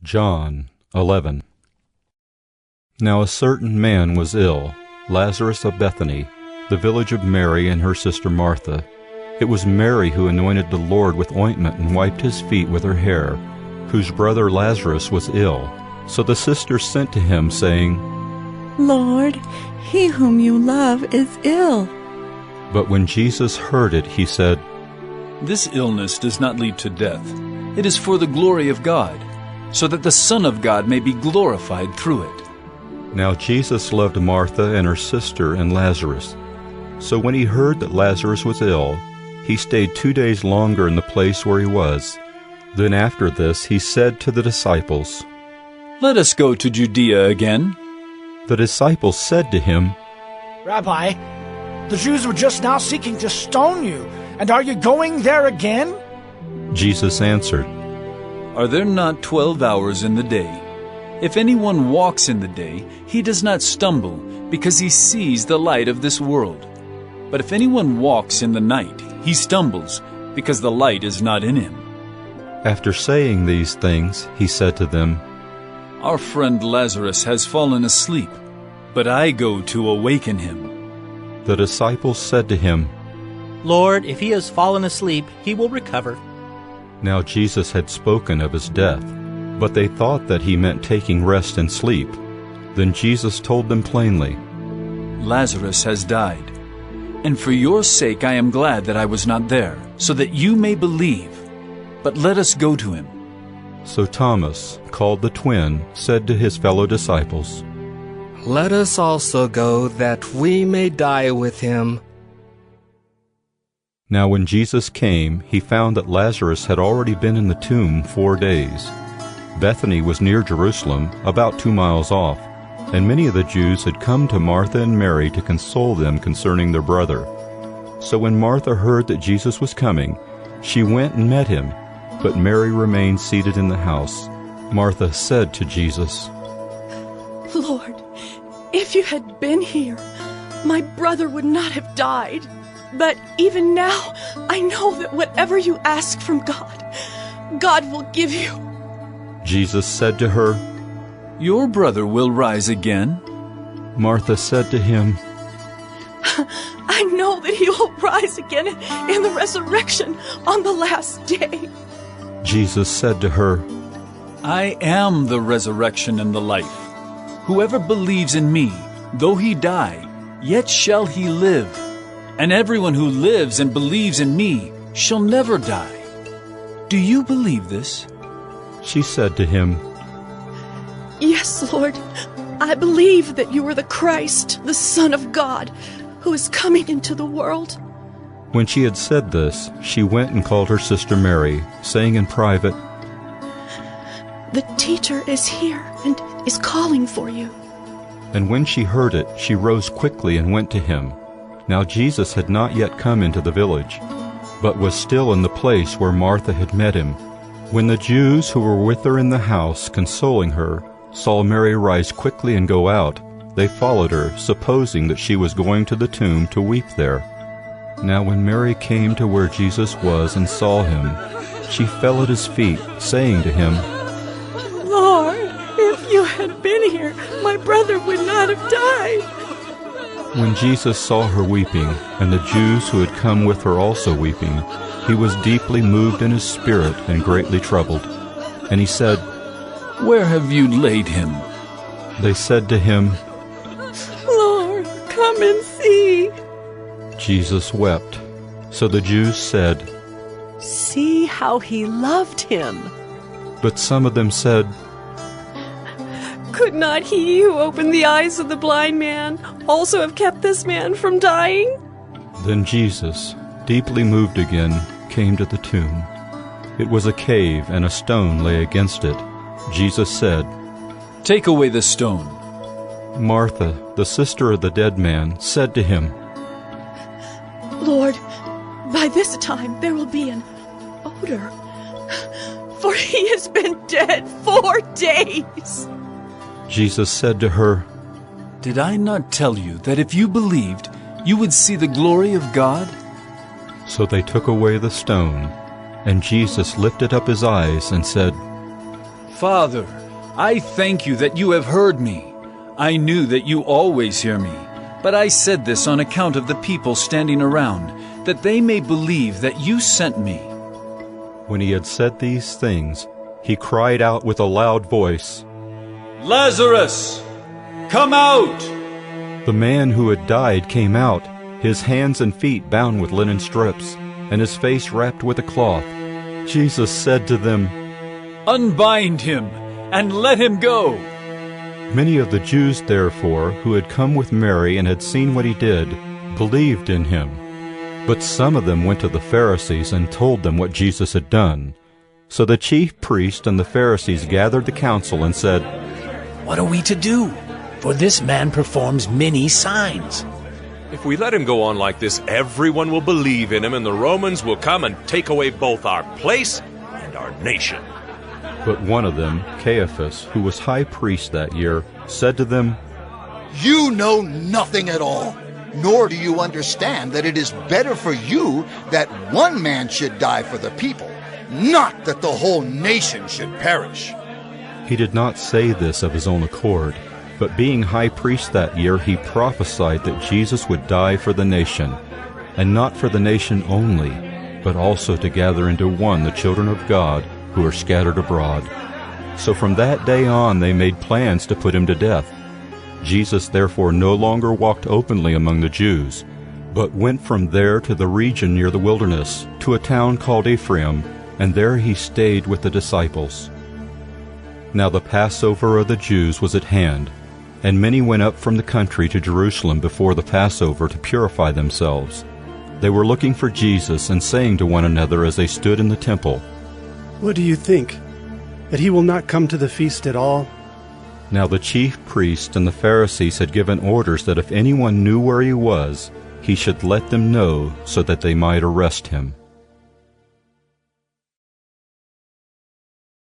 John 11. Now a certain man was ill, Lazarus of Bethany, the village of Mary and her sister Martha. It was Mary who anointed the Lord with ointment and wiped his feet with her hair, whose brother Lazarus was ill. So the sisters sent to him, saying, Lord, he whom you love is ill. But when Jesus heard it, he said, This illness does not lead to death. It is for the glory of God, so that the Son of God may be glorified through it. Now Jesus loved Martha and her sister and Lazarus. So when he heard that Lazarus was ill, he stayed 2 days longer in the place where he was. Then after this he said to the disciples, Let us go to Judea again. The disciples said to him, Rabbi, the Jews were just now seeking to stone you, and are you going there again? Jesus answered, Are there not 12 hours in the day? If anyone walks in the day, he does not stumble, because he sees the light of this world. But if anyone walks in the night, he stumbles, because the light is not in him. After saying these things, he said to them, Our friend Lazarus has fallen asleep, but I go to awaken him. The disciples said to him, Lord, if he has fallen asleep, he will recover. Now Jesus had spoken of his death, but they thought that he meant taking rest and sleep. Then Jesus told them plainly, Lazarus has died, and for your sake I am glad that I was not there, so that you may believe. But let us go to him. So Thomas, called the twin, said to his fellow disciples, Let us also go, that we may die with him. Now when Jesus came, he found that Lazarus had already been in the tomb 4 days. Bethany was near Jerusalem, about 2 miles off, and many of the Jews had come to Martha and Mary to console them concerning their brother. So when Martha heard that Jesus was coming, she went and met him, but Mary remained seated in the house. Martha said to Jesus, Lord, if you had been here, my brother would not have died. But even now, I know that whatever you ask from God, God will give you. Jesus said to her, Your brother will rise again. Martha said to him, I know that he will rise again in the resurrection on the last day. Jesus said to her, I am the resurrection and the life. Whoever believes in me, though he die, yet shall he live. And everyone who lives and believes in me shall never die. Do you believe this? She said to him, Yes, Lord, I believe that you are the Christ, the Son of God, who is coming into the world. When she had said this, she went and called her sister Mary, saying in private, The teacher is here and is calling for you. And when she heard it, she rose quickly and went to him. Now Jesus had not yet come into the village, but was still in the place where Martha had met him. When the Jews who were with her in the house, consoling her, saw Mary rise quickly and go out, they followed her, supposing that she was going to the tomb to weep there. Now when Mary came to where Jesus was and saw him, she fell at his feet, saying to him, Lord, if you had been here, my brother would not have died. When Jesus saw her weeping, and the Jews who had come with her also weeping, he was deeply moved in his spirit and greatly troubled. And he said, Where have you laid him? They said to him, Lord, come and see. Jesus wept. So the Jews said, See how he loved him. But some of them said, Could not he who opened the eyes of the blind man also have kept this man from dying? Then Jesus, deeply moved again, came to the tomb. It was a cave, and a stone lay against it. Jesus said, Take away the stone. Martha, the sister of the dead man, said to him, Lord, by this time there will be an odor, for he has been dead 4 days. Jesus said to her, Did I not tell you that if you believed, you would see the glory of God? So they took away the stone, and Jesus lifted up his eyes and said, Father, I thank you that you have heard me. I knew that you always hear me, but I said this on account of the people standing around, that they may believe that you sent me. When he had said these things, he cried out with a loud voice, Lazarus, come out! The man who had died came out, his hands and feet bound with linen strips, and his face wrapped with a cloth. Jesus said to them, Unbind him, and let him go. Many of the Jews, therefore, who had come with Mary and had seen what he did, believed in him. But some of them went to the Pharisees and told them what Jesus had done. So the chief priests and the Pharisees gathered the council and said, What are we to do? For this man performs many signs. If we let him go on like this, everyone will believe in him, and the Romans will come and take away both our place and our nation. But one of them, Caiaphas, who was high priest that year, said to them, You know nothing at all, nor do you understand that it is better for you that one man should die for the people, not that the whole nation should perish. He did not say this of his own accord, but being high priest that year, he prophesied that Jesus would die for the nation, and not for the nation only, but also to gather into one the children of God who are scattered abroad. So from that day on they made plans to put him to death. Jesus therefore no longer walked openly among the Jews, but went from there to the region near the wilderness, to a town called Ephraim, and there he stayed with the disciples. Now the Passover of the Jews was at hand, and many went up from the country to Jerusalem before the Passover to purify themselves. They were looking for Jesus and saying to one another as they stood in the temple, What do you think? That he will not come to the feast at all? Now the chief priests and the Pharisees had given orders that if anyone knew where he was, he should let them know so that they might arrest him.